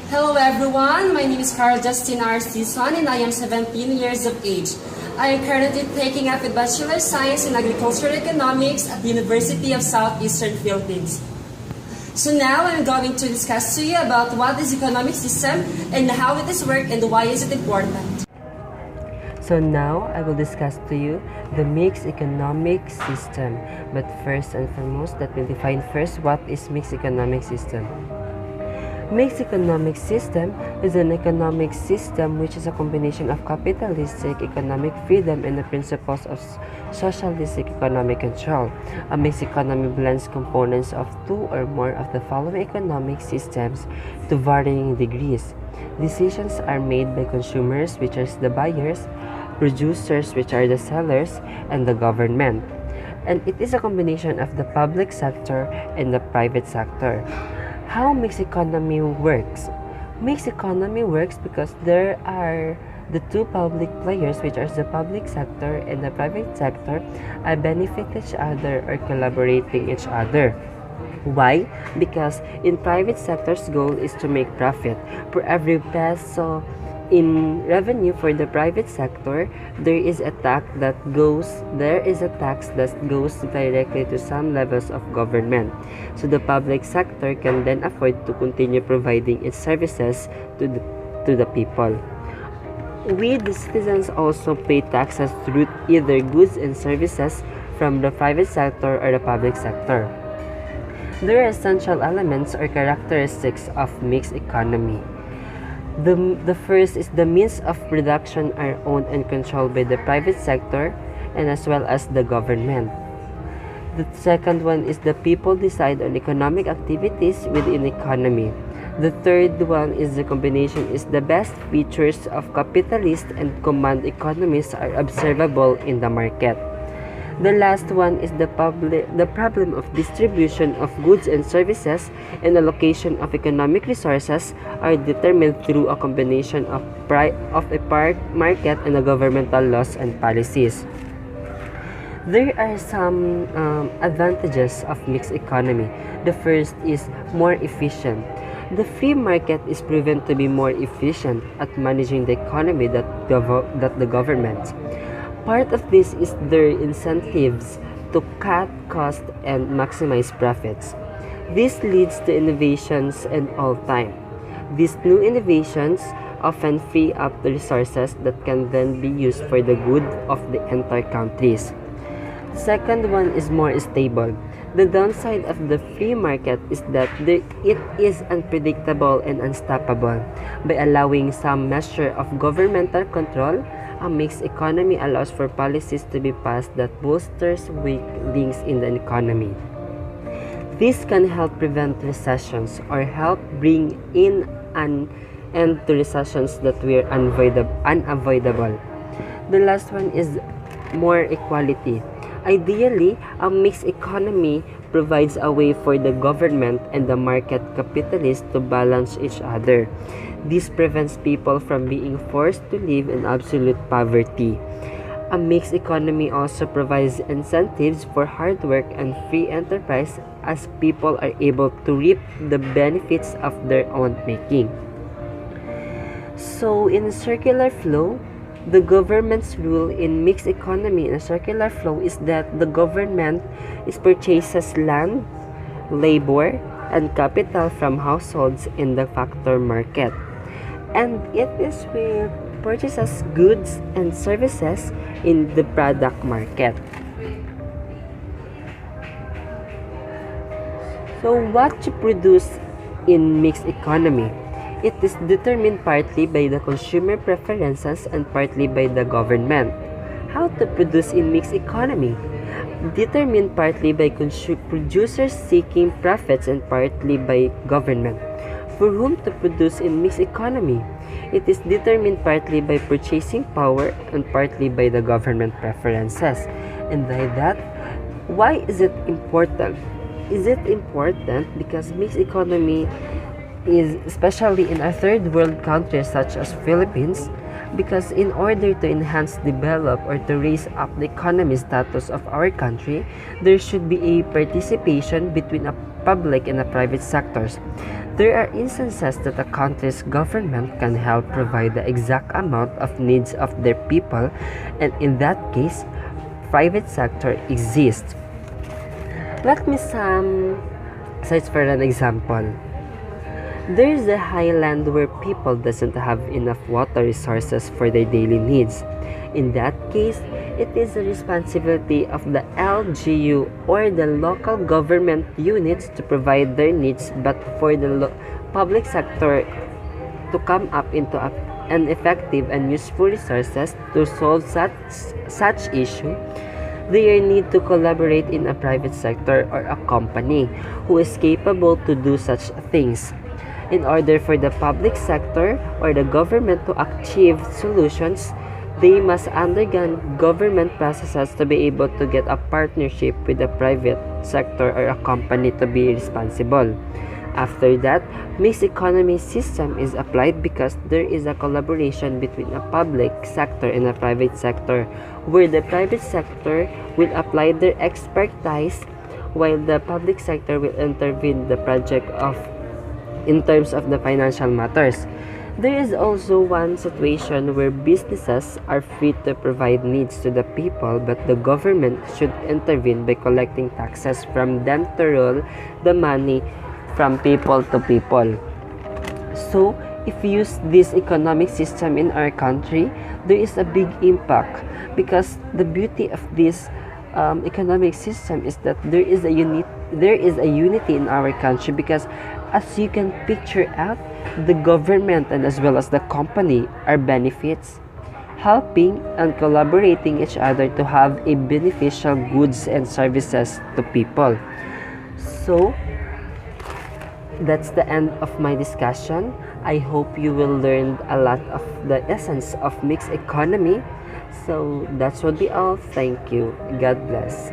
Hello everyone, my name is Carl Justin R. Sison and I am 17 years of age. I am currently taking up a Bachelor of Science in Agricultural Economics at the University of Southeastern Philippines. So now I'm going to discuss to you about what is economic system and how it is work and why is it important. So now I will discuss to you the mixed economic system. But first and foremost, let me define first what is mixed economic system. Mixed economic system is an economic system which is a combination of capitalistic economic freedom and the principles of socialistic economic control. A mixed economy blends components of two or more of the following economic systems to varying degrees. Decisions are made by consumers, which are the buyers, producers, which are the sellers, and the government. And it is a combination of the public sector and the private sector. How mixed economy works? Mixed economy works because there are the two public players, which are the public sector and the private sector, are benefit each other or collaborating each other. Why? Because in private sector's goal is to make profit. For every peso in revenue for the private sector, there is a tax that goes directly to some levels of government. So the public sector can then afford to continue providing its services to the people. We, the citizens, also pay taxes through either goods and services from the private sector or the public sector. There are essential elements or characteristics of mixed economy. The first is the means of production are owned and controlled by the private sector and as well as the government. The second one is the people decide on economic activities within the economy. The third one is the combination is the best features of capitalist and command economies are observable in the market. The last one is the problem of distribution of goods and services and allocation of economic resources are determined through a combination of a market and the governmental laws and policies. There are some advantages of mixed economy. The first is more efficient. The free market is proven to be more efficient at managing the economy than the government. Part of this is their incentives to cut costs and maximize profits. This leads to innovations in all time. These new innovations often free up the resources that can then be used for the good of the entire countries. The second one is more stable. The downside of the free market is that it is unpredictable and unstoppable. By allowing some measure of governmental control, a mixed economy allows for policies to be passed that bolsters weak links in the economy. This can help prevent recessions or help bring in an end to recessions that were unavoidable. The last one is more equality. Ideally, a mixed economy provides a way for the government and the market capitalists to balance each other. This prevents people from being forced to live in absolute poverty. A mixed economy also provides incentives for hard work and free enterprise as people are able to reap the benefits of their own making. So in a circular flow, the government's rule in mixed economy in a circular flow is that the government purchases land, labor, and capital from households in the factor market. And it is where purchases goods and services in the product market. So what to produce in mixed economy? It is determined partly by the consumer preferences and partly by the government. How to produce in mixed economy? Determined partly by producers seeking profits and partly by government. For whom to produce in mixed economy? It is determined partly by purchasing power and partly by the government preferences. And by that, why is it important? Is it important because mixed economy is especially in a third world countries such as Philippines, because in order to enhance, develop, or to raise up the economy status of our country, there should be a participation between a public and a private sectors. There are instances that a country's government can help provide the exact amount of needs of their people, and in that case, private sector exists. Let me search for an example. There is a highland where people doesn't have enough water resources for their daily needs. In that case, it is the responsibility of the LGU or the local government units to provide their needs, but for the public sector to come up into an effective and useful resources to solve such issue, they need to collaborate in a private sector or a company who is capable to do such things. In order for the public sector or the government to achieve solutions, they must undergo government processes to be able to get a partnership with the private sector or a company to be responsible. After that, mixed economy system is applied because there is a collaboration between a public sector and a private sector, where the private sector will apply their expertise while the public sector will intervene the project in terms of the financial matters. There is also one situation where businesses are free to provide needs to the people, but the government should intervene by collecting taxes from them to rule the money from people to people. So, if we use this economic system in our country, there is a big impact, because the beauty of this economic system is that there is a unity in our country, because as you can picture out, the government and as well as the company are benefits, helping and collaborating each other to have a beneficial goods and services to people. So that's the end of my discussion. I hope you will learn a lot of the essence of mixed economy. So that would be all. Thank you. God bless.